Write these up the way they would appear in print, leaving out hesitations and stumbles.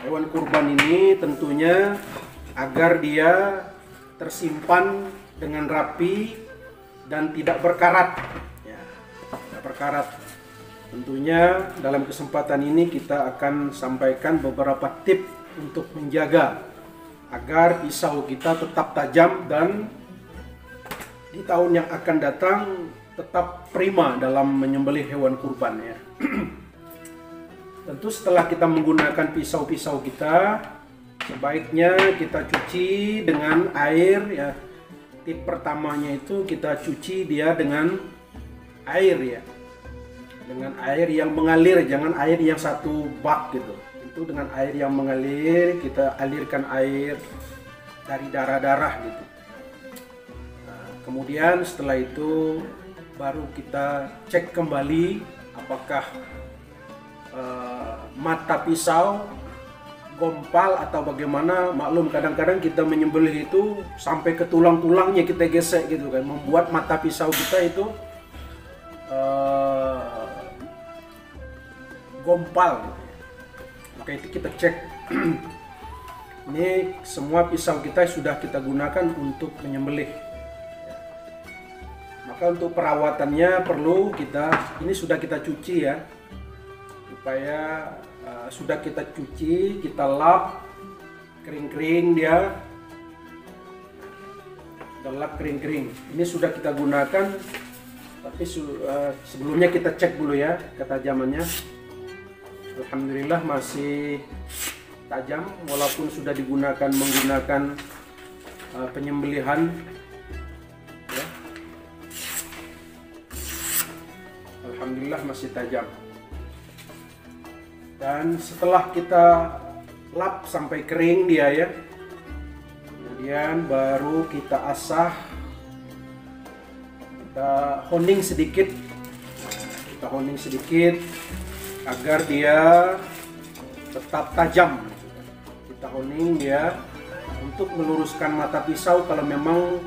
hewan kurban ini tentunya agar dia tersimpan dengan rapi dan tidak berkarat. Ya, tidak berkarat. Tentunya dalam kesempatan ini kita akan sampaikan beberapa tips untuk menjaga agar pisau kita tetap tajam dan di tahun yang akan datang tetap prima dalam menyembelih hewan kurban ya. Tentu setelah kita menggunakan pisau-pisau kita, sebaiknya kita cuci dengan air ya. Tip pertamanya itu kita cuci dia dengan air ya. Dengan air yang mengalir, jangan air yang satu bak gitu. Itu dengan air yang mengalir, kita alirkan air dari darah-darah gitu. Nah, kemudian setelah itu baru kita cek kembali apakah mata pisau gompal atau bagaimana. Maklum kadang-kadang kita menyembelih itu sampai ke tulang-tulangnya kita gesek gitu kan, membuat mata pisau kita itu gompal. Maka itu kita cek. Ini semua pisau kita sudah kita gunakan untuk menyembelih. Maka untuk perawatannya perlu ini sudah kita cuci ya, supaya sudah kita cuci, kita lap kering-kering dia, kita lap kering-kering. Ini sudah kita gunakan, tapi sebelumnya kita cek dulu ya ketajamannya. Alhamdulillah masih tajam walaupun sudah menggunakan penyembelihan ya. Alhamdulillah masih tajam. Dan setelah kita lap sampai kering dia ya, kemudian baru kita asah, kita honing sedikit, agar dia tetap tajam. Kita honing dia untuk meluruskan mata pisau kalau memang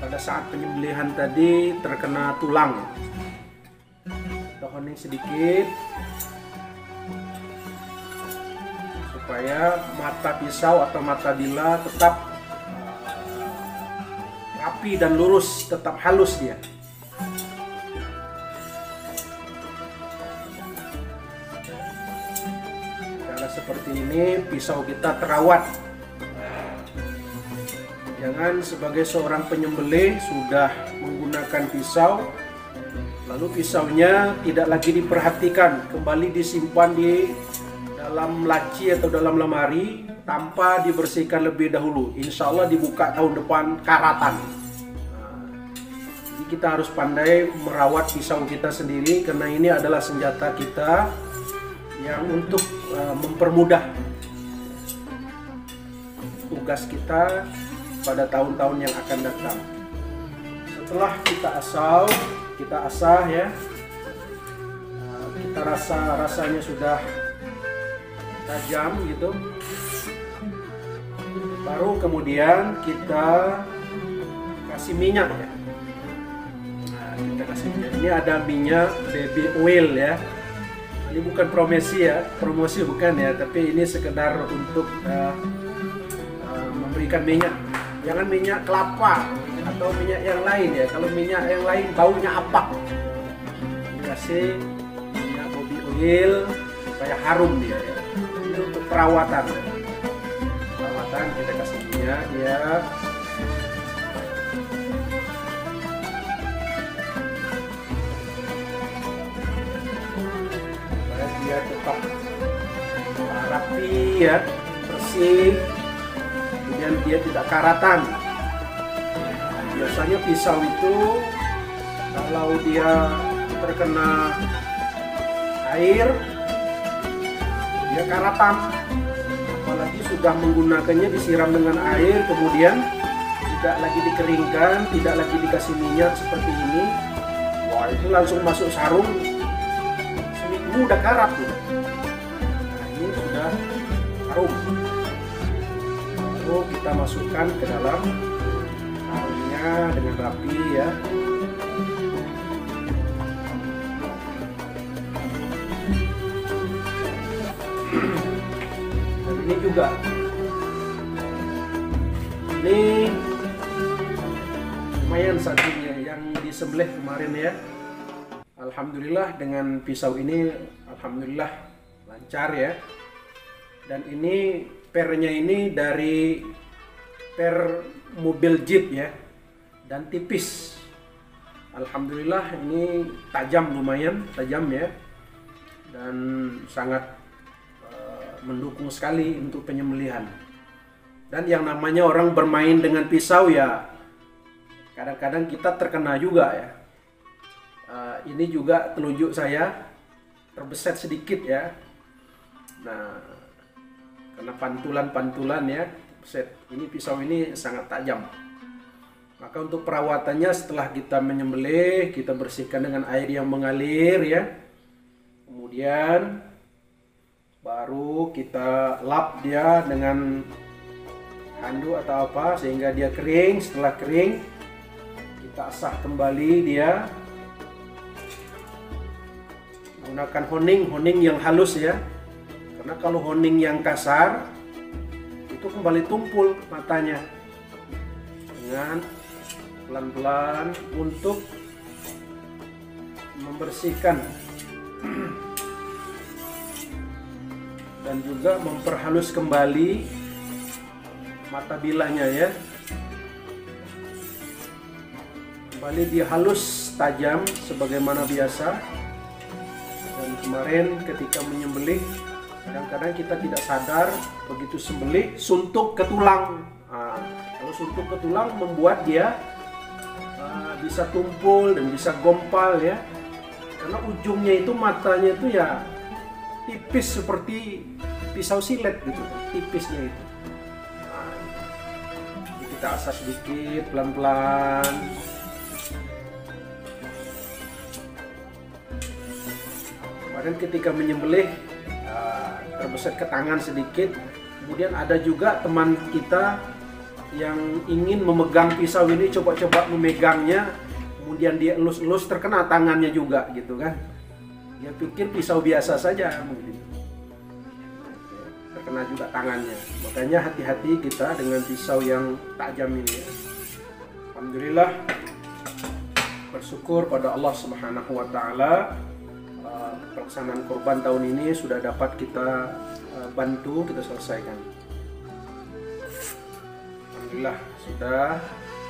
pada saat penyembelihan tadi terkena tulang. Kita honing sedikit supaya mata pisau atau mata bila tetap rapi dan lurus, tetap halus dia. Seperti ini pisau kita terawat. Jangan sebagai seorang penyembelih sudah menggunakan pisau, lalu pisaunya tidak lagi diperhatikan, kembali disimpan di dalam laci atau dalam lemari tanpa dibersihkan lebih dahulu. Insya Allah dibuka tahun depan karatan. Jadi kita harus pandai merawat pisau kita sendiri, karena ini adalah senjata kita yang untuk mempermudah tugas kita pada tahun-tahun yang akan datang. Setelah kita asah ya, kita rasanya sudah tajam gitu, baru kemudian kita kasih minyak ya. Nah, kita kasih minyak. Ini ada minyak baby oil ya. Ini bukan promosi bukan ya, tapi ini sekedar untuk memberikan minyak. Jangan minyak kelapa atau minyak yang lain ya. Kalau minyak yang lain baunya apak. Ini kasih minyak baby oil supaya harum dia ya. Ini untuk perawatan. Kita kasih minyak ya. Dia tetap rapi ya, bersih, kemudian dia tidak karatan. Biasanya pisau itu kalau dia terkena air dia karatan, apalagi sudah menggunakannya disiram dengan air kemudian tidak lagi dikeringkan, tidak lagi dikasih minyak seperti ini, wah itu langsung masuk sarung, udah karat tuh. Nah, ini sudah harum. Lalu kita masukkan ke dalam sarungnya dengan rapi ya. Dan ini juga, ini lumayan satunya yang disembelih kemarin ya. Alhamdulillah dengan pisau ini alhamdulillah lancar ya. Dan ini pernya ini dari per mobil Jeep ya, dan tipis. Alhamdulillah ini tajam, lumayan tajam ya, dan sangat mendukung sekali untuk penyembelihan. Dan yang namanya orang bermain dengan pisau ya, kadang-kadang kita terkena juga ya. Ini juga telunjuk saya terbeset sedikit ya. Nah, karena pantulan-pantulan ya, ini pisau ini sangat tajam. Maka untuk perawatannya, setelah kita menyembelih, kita bersihkan dengan air yang mengalir ya. Kemudian baru kita lap dia dengan handuk atau apa sehingga dia kering. Setelah kering, kita asah kembali dia menggunakan honing yang halus ya. Karena kalau honing yang kasar itu kembali tumpul matanya. Dengan pelan-pelan untuk membersihkan dan juga memperhalus kembali mata bilahnya ya. Kembali dihalus tajam sebagaimana biasa. Dan kemarin ketika menyembelih, kadang-kadang kita tidak sadar begitu sembelih suntuk ke tulang. Kalau suntuk ke tulang membuat dia bisa tumpul dan bisa gompal ya, karena ujungnya itu matanya itu ya tipis seperti pisau silet gitu, tipisnya itu. Jadi kita asah sedikit pelan-pelan. Kemarin ketika menyembelih terbeset ke tangan sedikit. Kemudian ada juga teman kita yang ingin memegang pisau ini, coba-coba memegangnya, kemudian dia elus-elus, terkena tangannya juga gitu kan. Dia pikir pisau biasa saja mungkin, terkena juga tangannya. Makanya hati-hati kita dengan pisau yang tajam ini ya. Alhamdulillah, bersyukur pada Allah Subhanahu wa taala, pelaksanaan kurban tahun ini sudah dapat kita bantu, kita selesaikan. Alhamdulillah sudah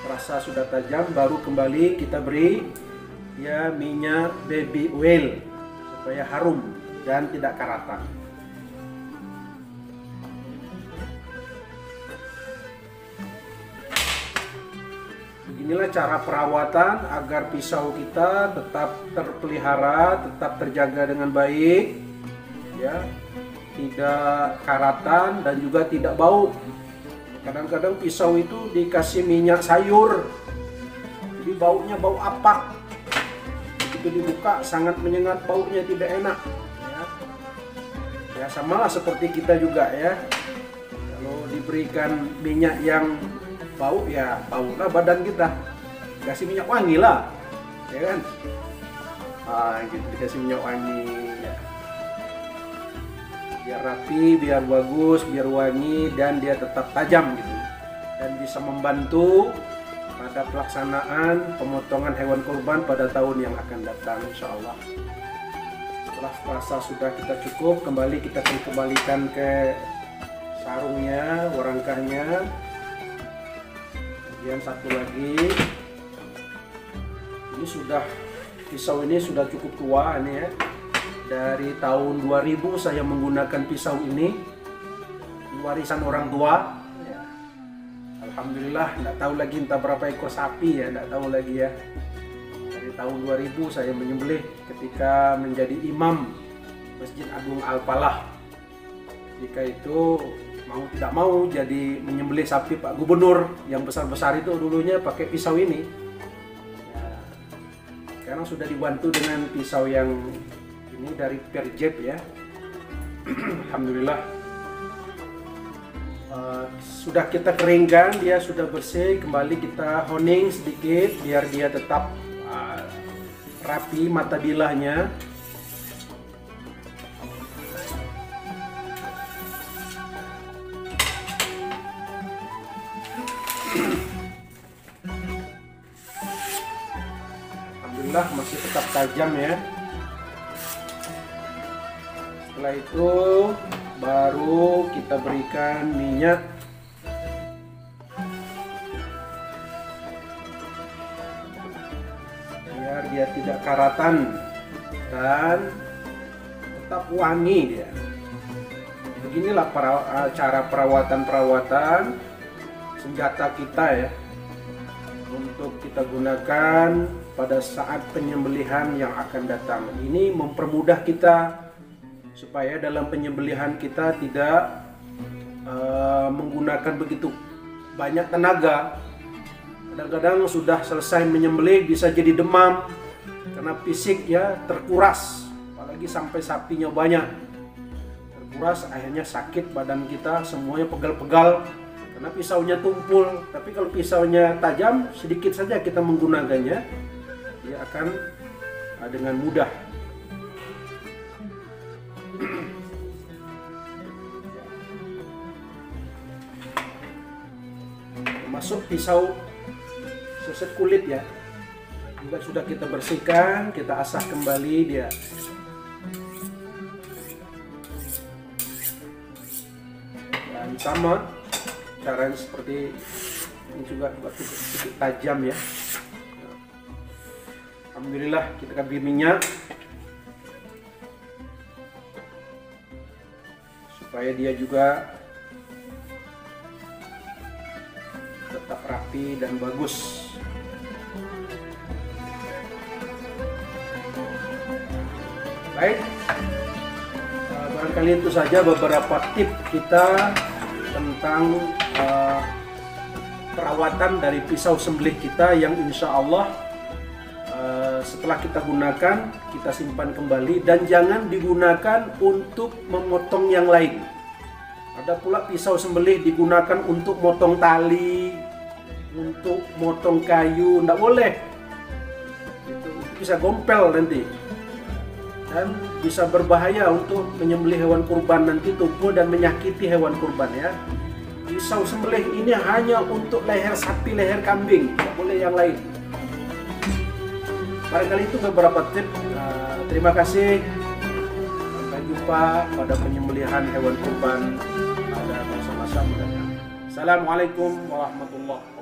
terasa sudah tajam. Baru kembali kita beri ya minyak baby oil supaya harum dan tidak karatan. Beginilah cara perawatan agar pisau kita tetap terpelihara, tetap terjaga dengan baik ya, tidak karatan dan juga tidak bau. Kadang-kadang pisau itu dikasih minyak sayur, jadi baunya bau apak. Begitu dibuka sangat menyengat, baunya tidak enak. Ya sama lah seperti kita juga ya. Kalau diberikan minyak yang bau ya baulah badan kita. Dikasih minyak wangi lah, ya kan? Gitu dikasih minyak wangi. Ya. Biar rapi, biar bagus, biar wangi, dan dia tetap tajam gitu, dan bisa membantu pada pelaksanaan pemotongan hewan kurban pada tahun yang akan datang insya Allah. Setelah rasa sudah kita cukup, kembali kita akan kembalikan ke sarungnya, warangkahnya. Kemudian satu lagi, ini sudah, pisau ini sudah cukup tua ini ya. Dari tahun 2000 saya menggunakan pisau ini, warisan orang tua ya. Alhamdulillah, tidak tahu lagi entah berapa ekor sapi ya, tidak tahu lagi ya. Dari tahun 2000 saya menyembelih ketika menjadi imam Masjid Agung Al-Falah. Jika itu mau tidak mau jadi menyembelih sapi Pak Gubernur yang besar-besar itu dulunya pakai pisau ini ya. Sekarang sudah dibantu dengan pisau yang ini dari Perjep ya. Alhamdulillah. Sudah kita keringkan, dia sudah bersih. Kembali kita honing sedikit biar dia tetap rapi mata bilahnya. alhamdulillah masih tetap tajam ya. Setelah itu baru kita berikan minyak. Biar dia tidak karatan dan tetap wangi dia. Beginilah cara perawatan senjata kita ya, untuk kita gunakan pada saat penyembelihan yang akan datang. Ini mempermudah kita supaya dalam penyembelihan kita tidak menggunakan begitu banyak tenaga. Kadang-kadang sudah selesai menyembelih bisa jadi demam karena fisik ya terkuras, apalagi sampai sapinya banyak. Terkuras, akhirnya sakit badan kita, semuanya pegal-pegal karena pisaunya tumpul. Tapi kalau pisaunya tajam, sedikit saja kita menggunakannya, dia akan dengan mudah. Termasuk pisau seset kulit ya, juga sudah kita bersihkan, kita asah kembali dia. Dan sama caranya seperti ini juga sedikit tajam ya. Alhamdulillah kita kasih minyak supaya dia juga tetap rapi dan bagus. Baik, barangkali itu saja beberapa tips kita tentang perawatan dari pisau sembelih kita yang insya Allah setelah kita gunakan kita simpan kembali dan jangan digunakan untuk memotong yang lain. Ada pula pisau sembelih digunakan untuk motong tali, untuk motong kayu, tidak boleh. Itu bisa gompel nanti dan bisa berbahaya untuk menyembelih hewan kurban, nanti tumpul dan menyakiti hewan kurban ya. Pisau sembelih ini hanya untuk leher sapi, leher kambing, tidak boleh yang lain. Barangkali itu beberapa tips. Terima kasih. Sampai jumpa pada penyembelihan hewan kurban pada masa-masa mendatang. Assalamualaikum warahmatullahi wabarakatuh.